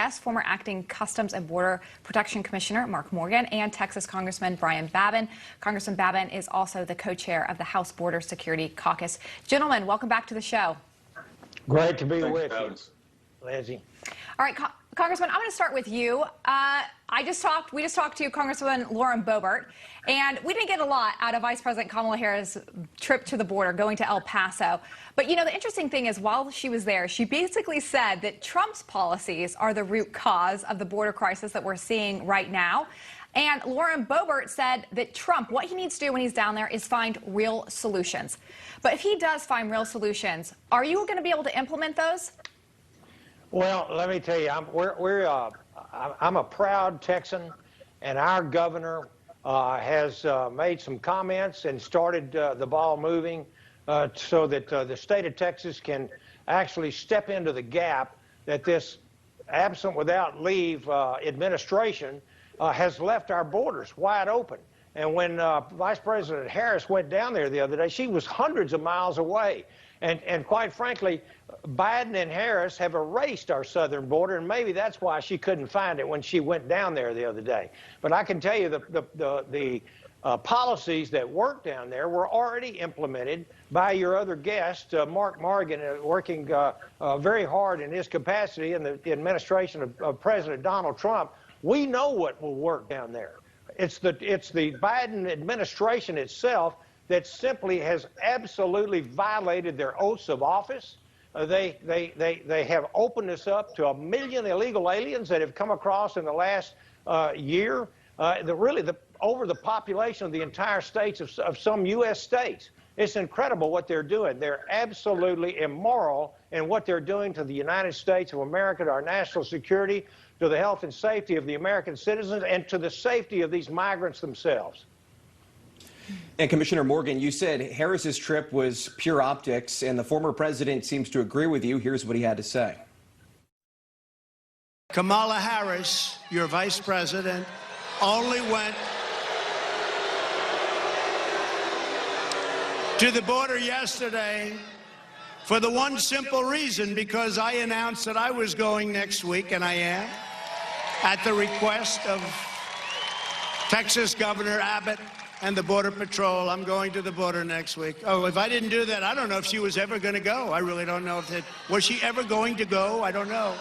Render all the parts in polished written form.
guests, former acting Customs and Border Protection Commissioner Mark Morgan and Texas Congressman Brian Babin. Congressman Babin is also the co-chair of the House Border Security Caucus. Gentlemen, welcome back to the show. Great to be with you, Lindsay. All right, Congressman, I'm going to start with you. We just talked to Congresswoman Lauren Boebert, and we didn't get a lot out of Vice President Kamala Harris' trip to the border, going to El Paso. But, you know, the interesting thing is, while she was there, she basically said that Trump's policies are the root cause of the border crisis that we're seeing right now. And Lauren Boebert said that Trump, what he needs to do when he's down there is find real solutions. But if he does find real solutions, are you going to be able to implement those? Well, let me tell you, I'm a proud Texan, and our governor has made some comments and started the ball moving so that the state of Texas can actually step into the gap that this absent without leave administration has left our borders wide open. And when Vice President Harris went down there the other day, she was hundreds of miles away. And quite frankly, Biden and Harris have erased our southern border, and maybe that's why she couldn't find it when she went down there the other day. But I can tell you the policies that work down there were already implemented by your other guest, Mark Morgan, working very hard in his capacity in the administration of President Donald Trump. We know what will work down there. It's the Biden administration itself that simply has absolutely violated their oaths of office. They have opened us up to 1 million illegal aliens that have come across in the last year, over the population of the entire states of some U.S. states. It's incredible what they're doing. They're absolutely immoral in what they're doing to the United States of America, to our national security, to the health and safety of the American citizens, and to the safety of these migrants themselves. And Commissioner Morgan, you said Harris's trip was pure optics, and the former president seems to agree with you. Here's what he had to say. Kamala Harris, your vice president, only went to the border yesterday for the one simple reason, because I announced that I was going next week, and I am, at the request of Texas Governor Abbott and the Border Patrol. I'm going to the border next week. Oh, if I didn't do that, I don't know if she was ever going to go. I really don't know was she ever going to go? I don't know.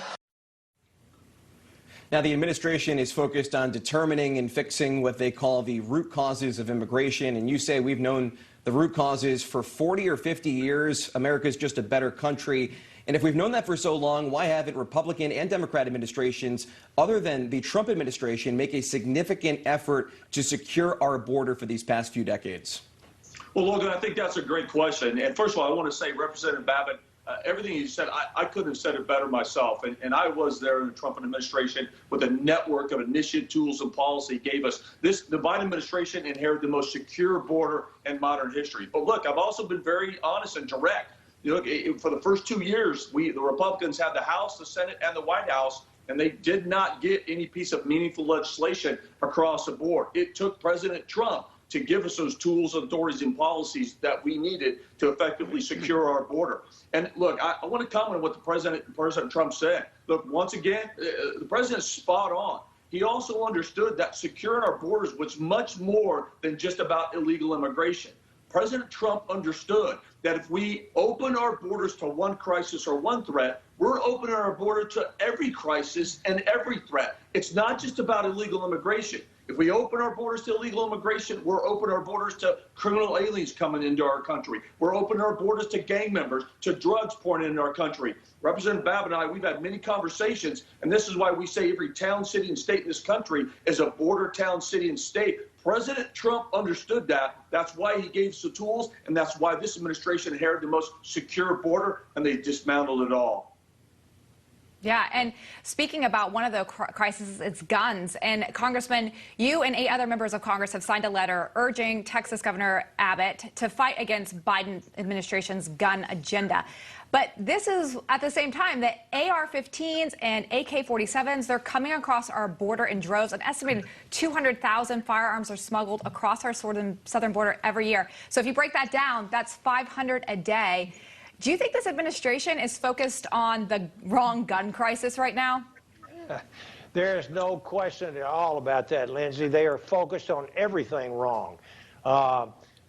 Now, the administration is focused on determining and fixing what they call the root causes of immigration. And you say we've known the root causes for 40 or 50 years. America's just a better country. And if we've known that for so long, why haven't Republican and Democrat administrations, other than the Trump administration, make a significant effort to secure our border for these past few decades? Well, Logan, I think that's a great question. And first of all, I want to say, Representative Babin, everything you said, I couldn't have said it better myself. And I was there in the Trump administration with a network of initiative, tools, and policy gave us this. The Biden administration inherited the most secure border in modern history. But look, I've also been very honest and direct. You know, for the first 2 years, the Republicans had the House, the Senate, and the White House, and they did not get any piece of meaningful legislation across the board. It took President Trump to give us those tools, authorities, and policies that we needed to effectively secure our border. And look, I want to comment on what President Trump said. Look, once again, the president's spot on. He also understood that securing our borders was much more than just about illegal immigration. President Trump understood that if we open our borders to one crisis or one threat, we're opening our border to every crisis and every threat. It's not just about illegal immigration. If we open our borders to illegal immigration, we're opening our borders to criminal aliens coming into our country. We're opening our borders to gang members, to drugs pouring into our country. Representative Babin and I, we've had many conversations, and this is why we say every town, city, and state in this country is a border town, city, and state. President Trump understood that. That's why he gave us the tools, and that's why this administration inherited the most secure border, and they dismantled it all. Yeah, and speaking about one of the crises, it's guns. And Congressman, you and 8 other members of Congress have signed a letter urging Texas Governor Abbott to fight against Biden administration's gun agenda. But this is at the same time that AR-15s and AK-47s, they're coming across our border in droves. An estimated 200,000 firearms are smuggled across our southern border every year. So if you break that down, that's 500 a day. Do you think this administration is focused on the wrong gun crisis right now? There is no question at all about that, Lindsay. They are focused on everything wrong.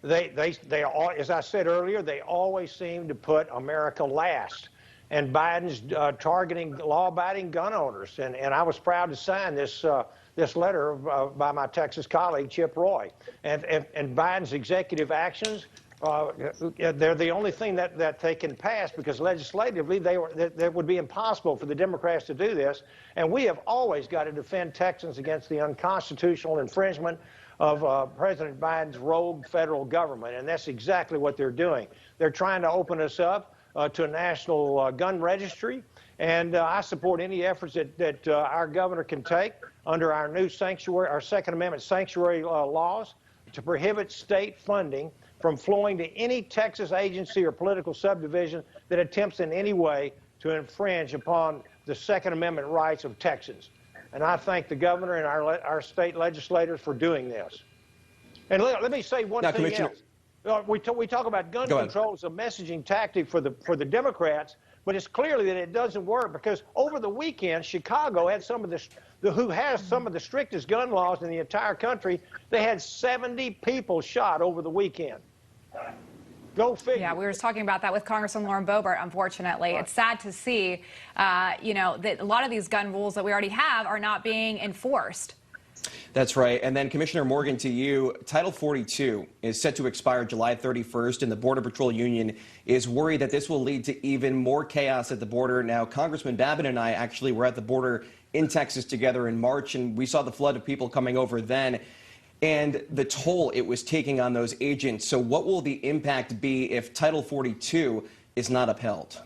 They all, as I said earlier, they always seem to put America last. And Biden's targeting law-abiding gun owners. And I was proud to sign this letter by my Texas colleague, Chip Roy. And Biden's executive actions, they're the only thing that they can pass, because legislatively that would be impossible for the Democrats to do this. And we have always got to defend Texans against the unconstitutional infringement of President Biden's rogue federal government. And that's exactly what they're doing. They're trying to open us up to a national gun registry. And I support any efforts that our governor can take under our new sanctuary, our Second Amendment sanctuary laws, to prohibit state funding from flowing to any Texas agency or political subdivision that attempts in any way to infringe upon the Second Amendment rights of Texans. And I thank the governor and our state legislators for doing this. And let me say one thing else. We talk about gun control as a messaging tactic for the Democrats, but it's clearly that it doesn't work, because over the weekend, Chicago had who has some of the strictest gun laws in the entire country. They had 70 people shot over the weekend. Go figure. Yeah, we were talking about that with Congressman Lauren Boebert, unfortunately. Right. It's sad to see, that a lot of these gun rules that we already have are not being enforced. That's right. And then, Commissioner Morgan, to you, Title 42 is set to expire July 31st, and the Border Patrol Union is worried that this will lead to even more chaos at the border. Now, Congressman Babin and I actually were at the border in Texas together in March, and we saw the flood of people coming over then and the toll it was taking on those agents. So what will the impact be if Title 42 is not upheld?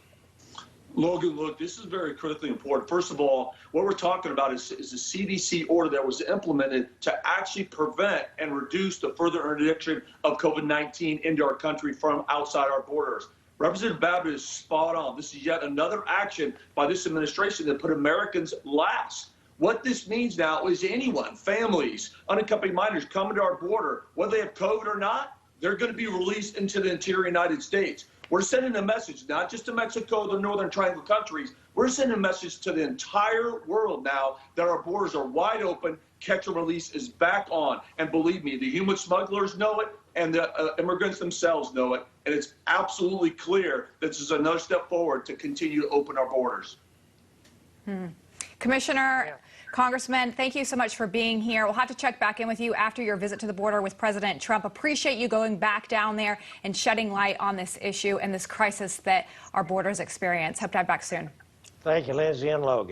Logan, look, this is very critically important. First of all, what we're talking about is a CDC order that was implemented to actually prevent and reduce the further introduction of COVID-19 into our country from outside our borders. Representative Babin is spot on. This is yet another action by this administration that put Americans last. What this means now is anyone, families, unaccompanied minors coming to our border, whether they have COVID or not, they're going to be released into the interior United States. We're sending a message, not just to Mexico, the Northern Triangle countries. We're sending a message to the entire world now that our borders are wide open, catch and release is back on. And believe me, the human smugglers know it, and the immigrants themselves know it. And it's absolutely clear that this is another step forward to continue to open our borders. Commissioner, Congressman, thank you so much for being here. We'll have to check back in with you after your visit to the border with President Trump. Appreciate you going back down there and shedding light on this issue and this crisis that our borders experience. Hope to have you back soon. Thank you, Lindsay and Logan.